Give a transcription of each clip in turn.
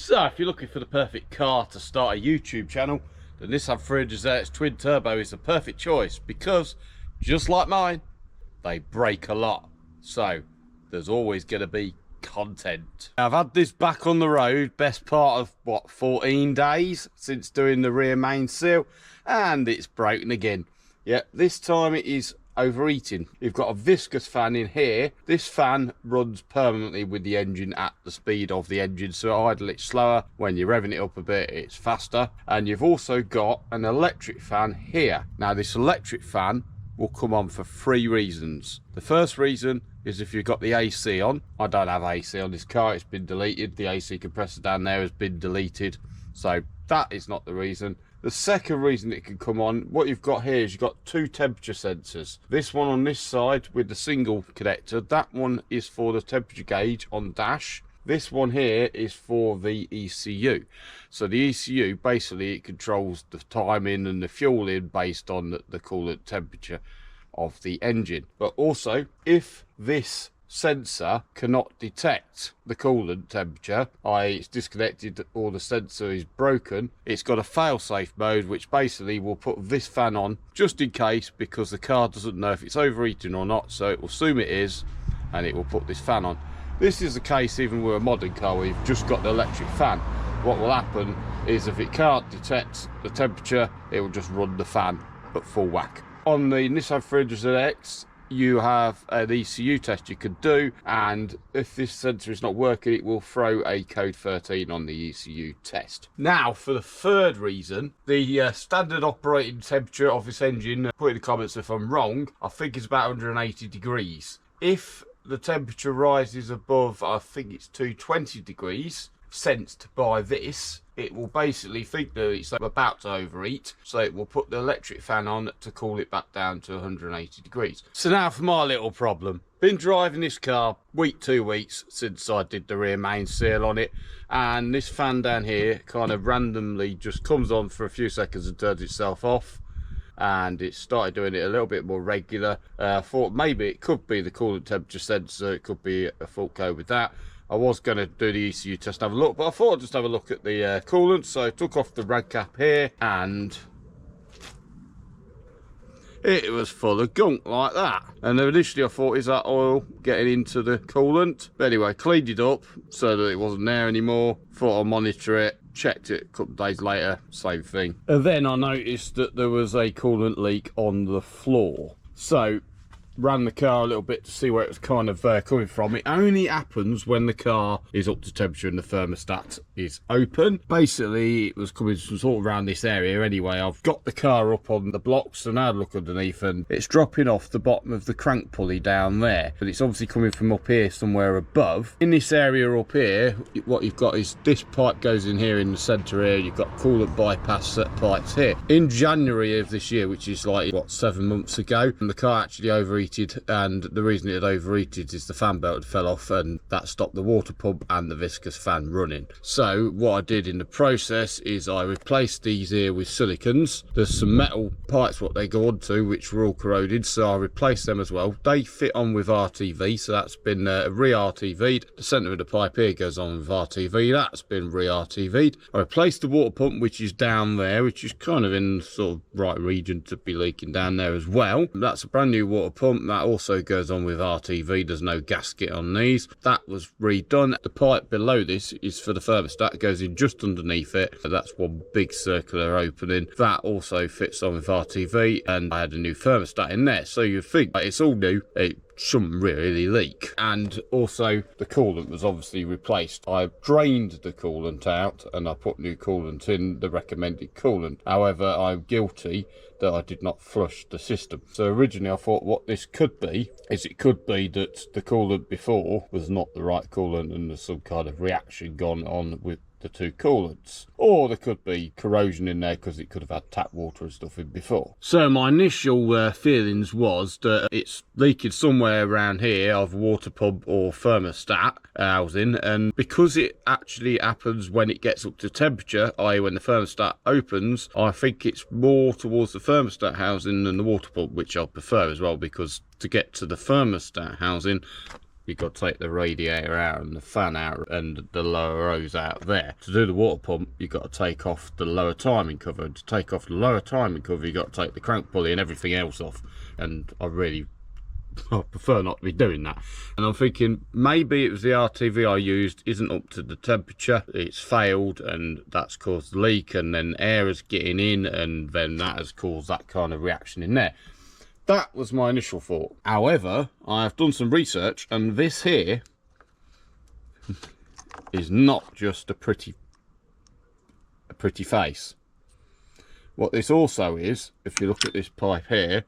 So if you're looking for the perfect car to start a YouTube channel, the Nissan 300ZX Twin Turbo is the perfect choice because, just like mine, they break a lot. So there's always going to be content. I've had this back on the road, best part of, what, 14 days since doing the rear main seal, and it's broken again. Yeah, this time it is overheating. You've got a viscous fan in here. This fan runs permanently with the engine at the speed of the engine, so idle it's slower. When you're revving it up a bit, it's faster. And you've also got an electric fan here. Now this electric fan will come on for 3 reasons. The first reason is if you've got the AC on. I don't have AC on this car, it's been deleted. The AC compressor down there has been deleted, so that is not the reason. The second reason it can come on, what you've got here is you've got 2 temperature sensors. This one on this side with the single connector, that one is for the temperature gauge on the dash. This one here is for the ECU. So the ECU, basically it controls the timing and the fueling based on the coolant temperature of the engine. But also, if this sensor cannot detect the coolant temperature, i.e. it's disconnected or the sensor is broken, it's got a fail-safe mode which basically will put this fan on just in case, because the car doesn't know if it's overheating or not, so it will assume it is and it will put this fan on. This is the case even with a modern car where you've just got the electric fan. What will happen is if it can't detect the temperature, it will just run the fan at full whack. On the Nissan 300ZX, you have an ECU test you can do, and if this sensor is not working, it will throw a code 13 on the ECU test. Now for the third reason, the standard operating temperature of this engine, put in the comments if I'm wrong, I think it's about 180 degrees. If the temperature rises above, I think it's 220 degrees, sensed by this, it will basically think that it's about to overheat, so it will put the electric fan on to cool it back down to 180 degrees. So now for my little problem. Been driving this car 2 weeks since I did the rear main seal on it, and this fan down here kind of randomly just comes on for a few seconds and turns itself off, and it started doing it a little bit more regular. I thought maybe it could be the coolant temperature sensor, it could be a fault code with that. I was going to do the ECU test and have a look, but I thought I'd just have a look at the coolant. So I took off the rad cap here, and it was full of gunk like that. And initially I thought, is that oil getting into the coolant? But anyway, cleaned it up so that it wasn't there anymore. Thought I'd monitor it. Checked it a couple of days later, same thing. And then I noticed that there was a coolant leak on the floor. So ran the car a little bit to see where it was kind of coming from. It only happens when the car is up to temperature and the thermostat is open. Basically it was coming from sort of around this area anyway. I've got the car up on the blocks and I had a look underneath, and it's dropping off the bottom of the crank pulley down there, but it's obviously coming from up here somewhere above. In this area up here, what you've got is this pipe goes in here in the centre here. You've got coolant bypass pipes here. In January of this year, which is like what, 7 months ago, and the car actually overheated, and the reason it had overheated is the fan belt fell off, and that stopped the water pump and the viscous fan running. So what I did in the process is I replaced these here with silicons. There's some metal pipes what they go onto which were all corroded, so I replaced them as well. They fit on with RTV, so that's been re-RTV'd. The centre of the pipe here goes on with RTV, that's been re-RTV'd. I replaced the water pump which is down there, which is kind of in the sort of right region to be leaking down there as well. That's a brand new water pump. That also goes on with RTV. There's no gasket on these. That was redone. The pipe below this is for the thermostat. It goes in just underneath it. That's one big circular opening. That also fits on with RTV, and I had a new thermostat in there. So you think it's all new. It shouldn't really leak. And also the coolant was obviously replaced. I drained the coolant out and I put new coolant in, the recommended coolant. However, I'm guilty that I did not flush the system. So originally I thought what this could be is it could be that the coolant before was not the right coolant and there's some kind of reaction gone on with the 2 coolants, or there could be corrosion in there because it could have had tap water and stuff in before. So my initial feelings was that it's leaking somewhere around here of water pump or thermostat housing, and because it actually happens when it gets up to temperature, i.e. when the thermostat opens, I think it's more towards the thermostat housing than the water pump, which I prefer as well, because to get to the thermostat housing you've got to take the radiator out and the fan out and the lower hose out there. To do the water pump, you've got to take off the lower timing cover. And to take off the lower timing cover, you've got to take the crank pulley and everything else off. And I prefer not to be doing that. And I'm thinking maybe it was the RTV I used isn't up to the temperature, it's failed, and that's caused the leak, and then air is getting in, and then that has caused that kind of reaction in there. That was my initial thought. However, I've done some research, and this here is not just a pretty face. What this also is, if you look at this pipe here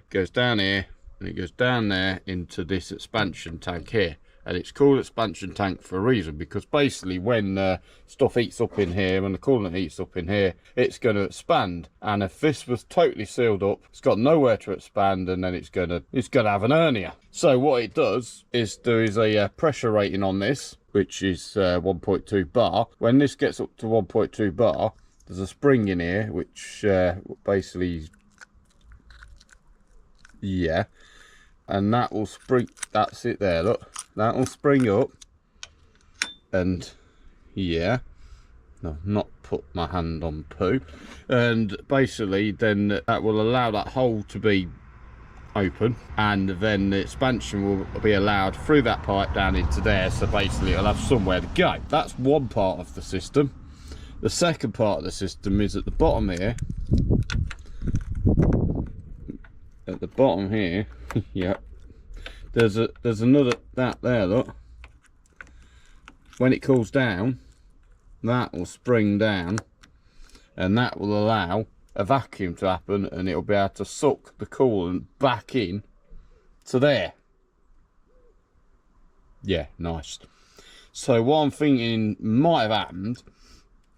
goes down here, and it goes down there into this expansion tank here. And it's called expansion tank for a reason, because basically when stuff heats up in here, when the coolant heats up in here, it's going to expand. And if this was totally sealed up, it's got nowhere to expand, and then it's going to have an hernia. So what it does is there is a pressure rating on this, which is 1.2 bar. When this gets up to 1.2 bar, there's a spring in here, which basically, yeah. And that will spring, that's it there, look, that will spring up, and yeah, no, not put my hand on poo, and basically then that will allow that hole to be open, and then the expansion will be allowed through that pipe down into there, so basically it'll have somewhere to go. That's one part of the system. The second part of the system is at the bottom here. At the bottom here, yeah, there's another, that there, look. When it cools down, that will spring down, and that will allow a vacuum to happen, and it'll be able to suck the coolant back in to there. Yeah, nice. So what I'm thinking might have happened,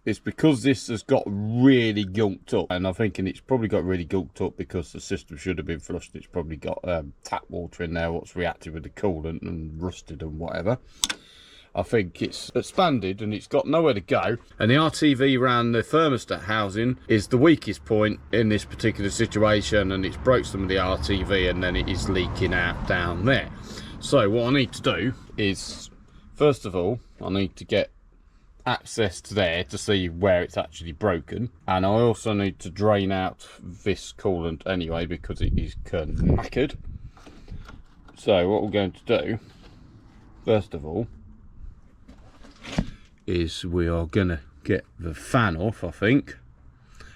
it's because this has got really gunked up, and I'm thinking it's probably got really gunked up because the system should have been flushed. It's probably got tap water in there, what's reacted with the coolant and rusted and whatever. I think it's expanded and it's got nowhere to go, and the RTV around the thermostat housing is the weakest point in this particular situation, and it's broke some of the RTV, and then it is leaking out down there. So what I need to do is, first of all, I need to get access to there to see where it's actually broken, and I also need to drain out this coolant anyway because it is knackered. So what we're going to do first of all is we are gonna get the fan off, I think,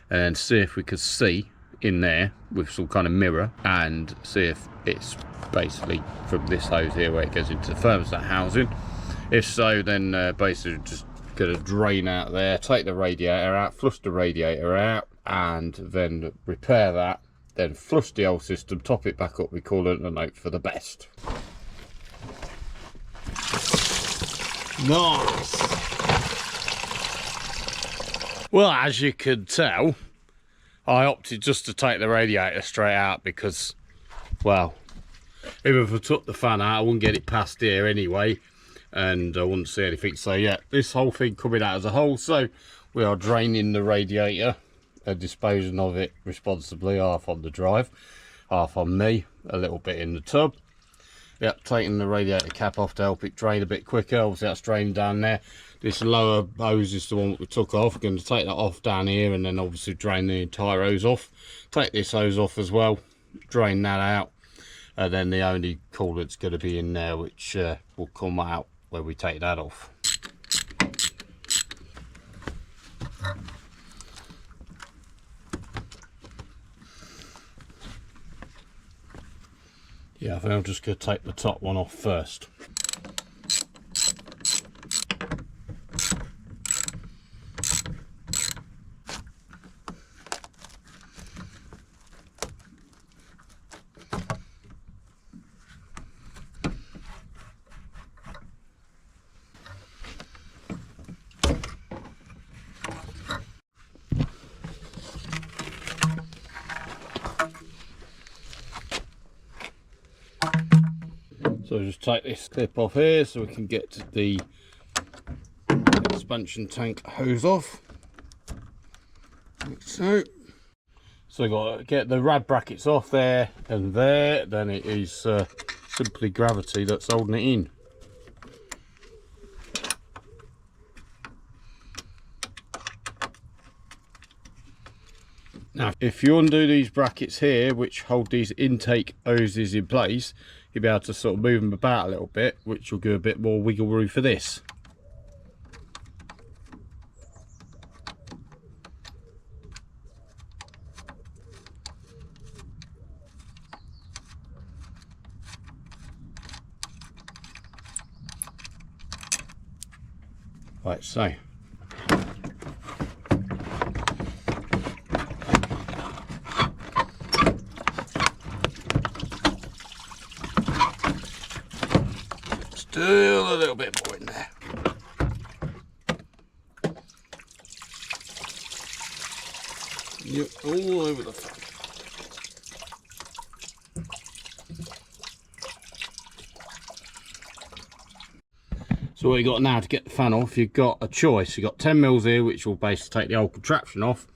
and see if we can see in there with some kind of mirror, and see if it's basically from this hose here where it goes into the thermostat housing. If so, then basically just gonna drain out there, take the radiator out, flush the radiator out, and then repair that, then flush the old system, top it back up with coolant, and hope for the best. Nice. Well, as you could tell, I opted just to take the radiator straight out because, well, even if I took the fan out, I wouldn't get it past here anyway, and I wouldn't see anything. So yeah, this whole thing coming out as a whole. So we are draining the radiator and disposing of it responsibly, half on the drive, half on me, a little bit in the tub. Yep, taking the radiator cap off to help it drain a bit quicker. Obviously that's draining down there. This lower hose is the one that we took off. We're going to take that off down here, and then obviously drain the entire hose off. Take this hose off as well, drain that out, and then the only coolant's going to be in there, which will come out when we take that off. Yeah, I think I'm just going to take the top one off first. So just take this clip off here so we can get the expansion tank hose off, like so. So I've got to get the rad brackets off there and there, then it is simply gravity that's holding it in. Now, if you undo these brackets here, which hold these intake hoses in place, you'll be able to sort of move them about a little bit, which will give a bit more wiggle room for this. Like so. Still a little bit more in there. Yep, all over the front. So what you got now to get the fan off, you've got a choice. You've got 10 mils here, which will basically take the whole contraption off,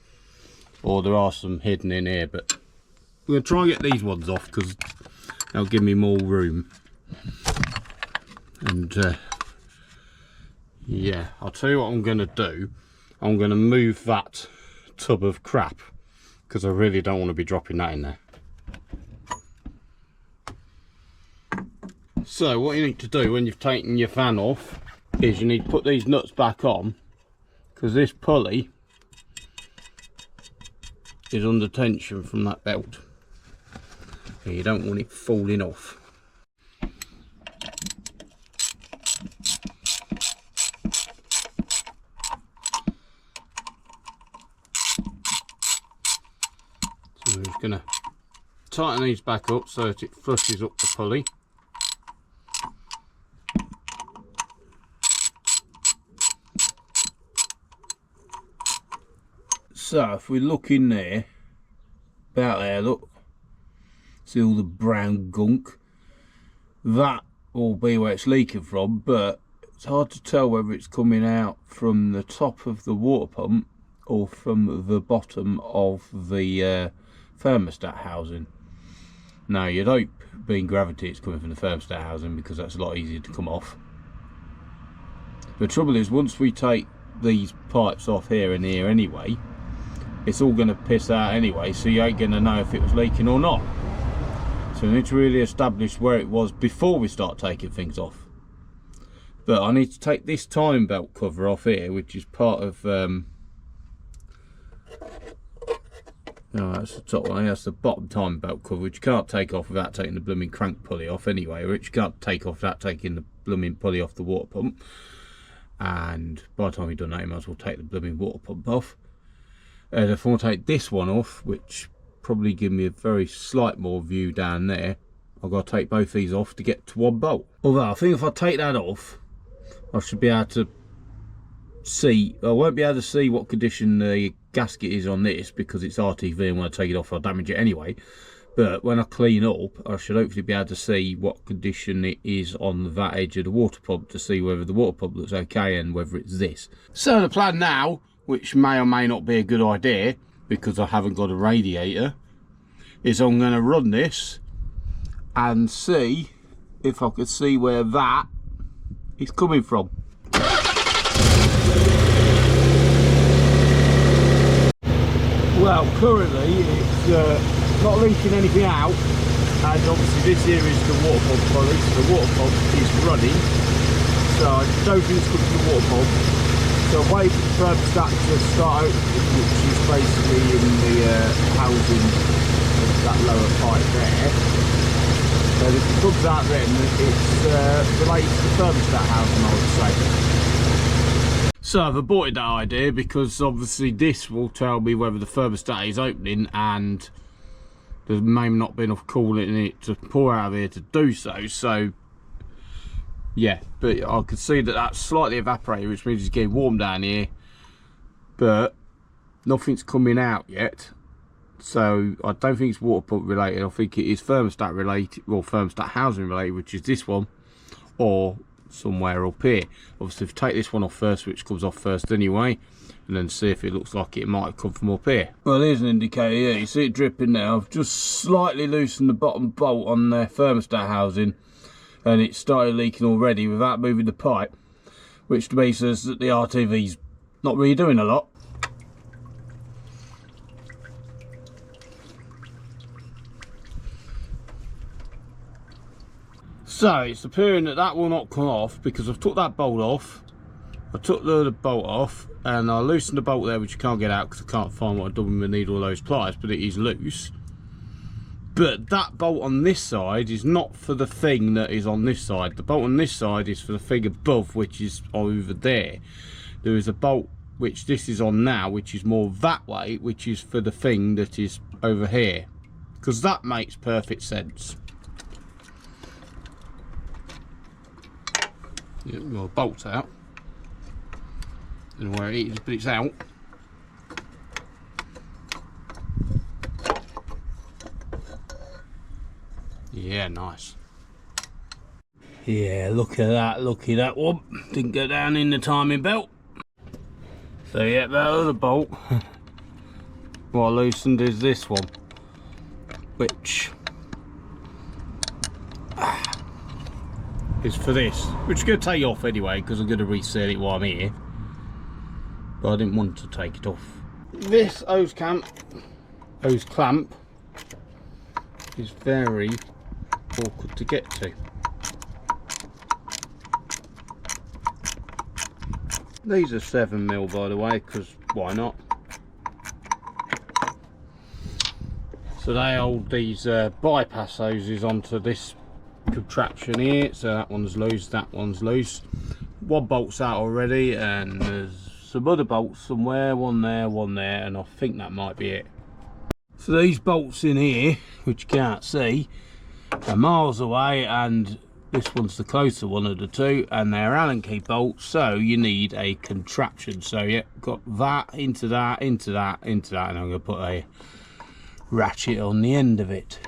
or there are some hidden in here, but we're going to try and get these ones off because they'll give me more room. And yeah, I'll tell you what I'm going to do. I'm going to move that tub of crap because I really don't want to be dropping that in there. So what you need to do when you've taken your fan off is you need to put these nuts back on, because this pulley is under tension from that belt and you don't want it falling off. So I'm just going to tighten these back up so that it flushes up the pulley. So if we look in there, about there, look, see all the brown gunk, that will be where it's leaking from, but it's hard to tell whether it's coming out from the top of the water pump or from the bottom of the thermostat housing. Now you'd hope, being gravity, it's coming from the thermostat housing because that's a lot easier to come off. The trouble is, once we take these pipes off here and here anyway, it's all going to piss out anyway, so you ain't going to know if it was leaking or not. So we need to really establish where it was before we start taking things off. But I need to take this timing belt cover off here, which is part of no, that's the top one. That's the bottom timing belt cover, which you can't take off without taking the blooming crank pulley off anyway, which you can't take off without taking the blooming pulley off the water pump. And by the time you've done that, you might as well take the blooming water pump off. And if I want to take this one off, which probably give me a very slight more view down there, I've got to take both these off to get to one bolt. Although I think if I take that off, I should be able to see, I won't be able to see what condition the gasket is on this because it's RTV, and when I take it off I'll damage it anyway. But when I clean up, I should hopefully be able to see what condition it is on that edge of the water pump to see whether the water pump looks okay and whether it's this. So the plan now, which may or may not be a good idea because I haven't got a radiator, is I'm going to run this and see if I could see where that is coming from. Well, currently it's not leaking anything out, and obviously this here is the water pump pulley, so the water pump is running, so I don't think it's coming from the water pump. So I'm waiting for the thermostat to start out, which is basically in the housing of that lower pipe there. So if it comes out then, it's related to the thermostat housing, I would say. So I've aborted that idea because obviously this will tell me whether the thermostat is opening, and there may not be enough coolant in it to pour out of here to do so. So yeah, but I can see that that's slightly evaporated, which means it's getting warm down here, but nothing's coming out yet. So I don't think it's water pump related. I think it is thermostat related, or thermostat housing related, which is this one, or somewhere up here. Obviously, if you take this one off first, which comes off first anyway, and then see if it looks like it might come from up here. Well, here's an indicator here. You see it dripping now. I've just slightly loosened the bottom bolt on the thermostat housing, and it started leaking already without moving the pipe, which to me says that the RTV's not really doing a lot. So it's appearing that that will not come off because I've took that bolt off. I took the bolt off and I loosened the bolt there, which you can't get out because I can't find what I've done with my needle or those pliers, but it is loose. But that bolt on this side is not for the thing that is on this side. The bolt on this side is for the thing above, which is over there. There is a bolt which this is on now, which is more that way, which is for the thing that is over here, because that makes perfect sense. Yeah, well, the bolt's out. I don't know where it is, but it's out. Yeah, nice. Yeah, look at that, lucky that one. Didn't go down in the timing belt. So yeah, that other bolt, what I loosened is this one, which is for this, which is going to take off anyway because I'm going to reset it while I'm here, but I didn't want to take it off. This hose clamp is very awkward to get to. These are 7mm, by the way, because why not? So they hold these bypass hoses onto this contraption here. So that one's loose, that one's loose. One bolt's out already, and there's some other bolts somewhere, one there, and I think that might be it. So these bolts in here, which you can't see, are miles away, and this one's the closer one of the two, and they're Allen key bolts, so you need a contraption. So yeah, got that into that, into that, into that, and I'm going to put a ratchet on the end of it.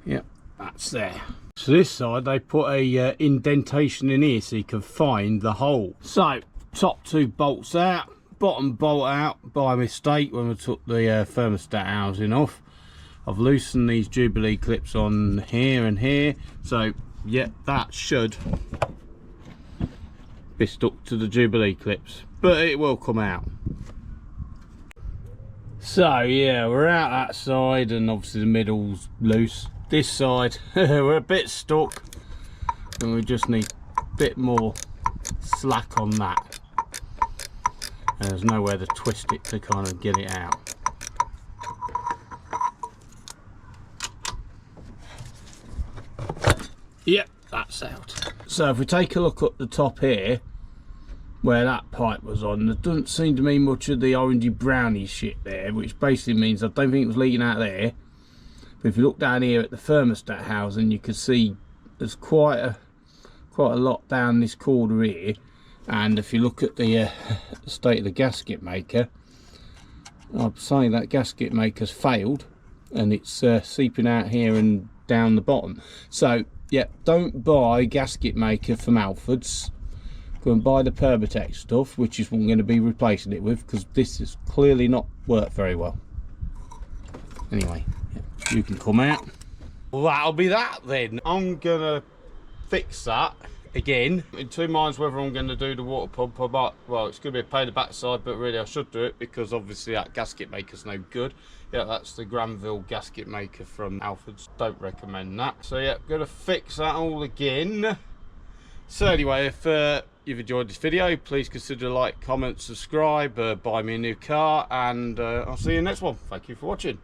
Yep, that's there. So this side they put a indentation in here so you can find the hole. So top two bolts out, bottom bolt out by mistake when we took the thermostat housing off. I've loosened these Jubilee clips on here and here, so yeah, that should be stuck to the Jubilee clips, but it will come out. So yeah, we're out that side, and obviously the middle's loose. This side we're a bit stuck, and we just need a bit more slack on that, and there's nowhere to twist it to kind of get it out. Yep, that's out. So if we take a look at the top here, where that pipe was on, there doesn't seem to be much of the orangey browny shit there, which basically means I don't think it was leaking out there. But if you look down here at the thermostat housing, you can see there's quite a lot down this corner here. And if you look at the state of the gasket maker, I'm saying that gasket maker's failed, and it's seeping out here and down the bottom. So yeah, don't buy gasket maker from Alfred's. Go and buy the Permatex stuff, which is what I'm going to be replacing it with, because this has clearly not worked very well. Anyway, yeah, you can come out. Well, that'll be that then. I'm gonna fix that again. In two minds whether I'm going to do the water pump or not. Well, it's going to be a pain in the backside, but really I should do it because obviously that gasket maker's no good. Yeah, that's the Granville gasket maker from Alfred's. Don't recommend that. So yeah, I'm going to fix that all again. So anyway, if you've enjoyed this video, please consider like, comment, subscribe, buy me a new car, and I'll see you in the next one. Thank you for watching.